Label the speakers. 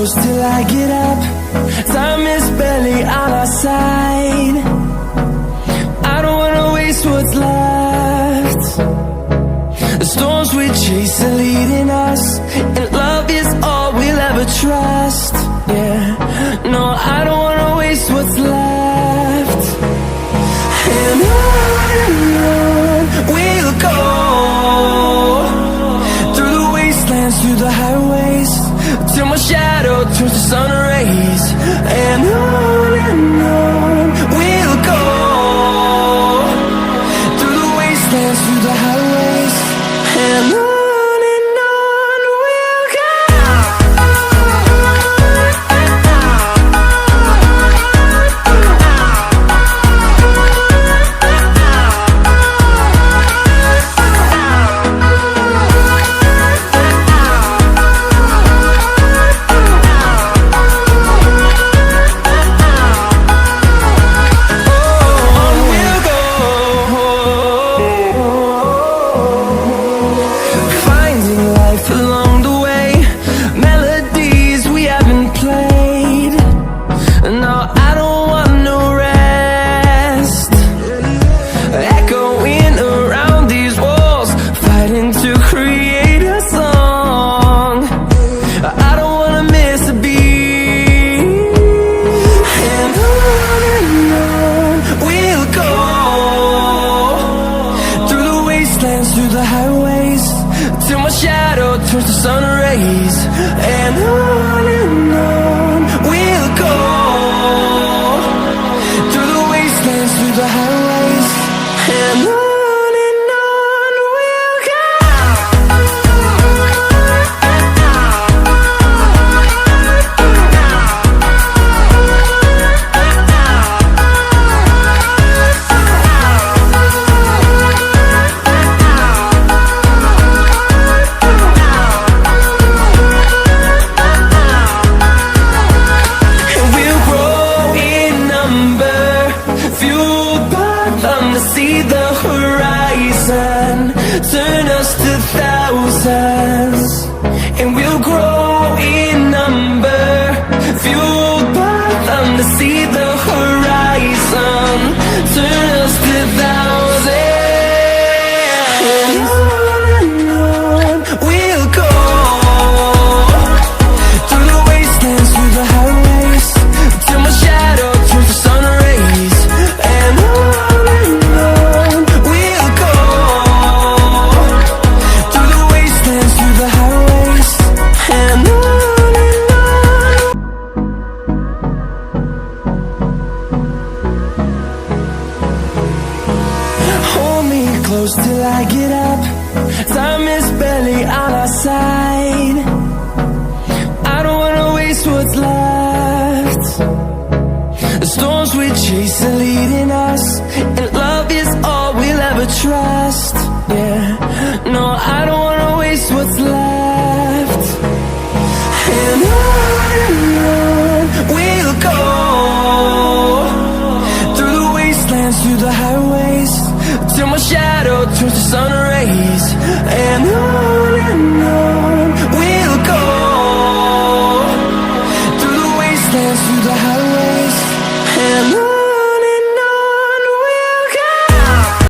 Speaker 1: close till I get up. Time is barely on our side. I don't wanna waste what's left. The storms we chase are leading us, and love is all we'll ever trust. Yeah, no, I don't wanna waste what's left. And on we'll go, through the wastelands, through the highways, till my shadow turns to sun rays. And on we'll go, through the wastelands, through the highways, and on we'll go. Through the highways, till my shadow turns to sun rays. And on we'll go, through the wastelands, through the highways, and on we'll go. See the horizon, turn us to thousands, and we'll grow in number, fueled by them to see the horizon, turn us to thousands. And on we'll go, through the wastelands, through the highways, till my shadow turns to sun rays. And close till I get up. Time is barely on our side. I don't wanna waste what's left. The storms we chase are leading us, and love is all we'll ever trust. Yeah, no, I don't wanna waste what's left.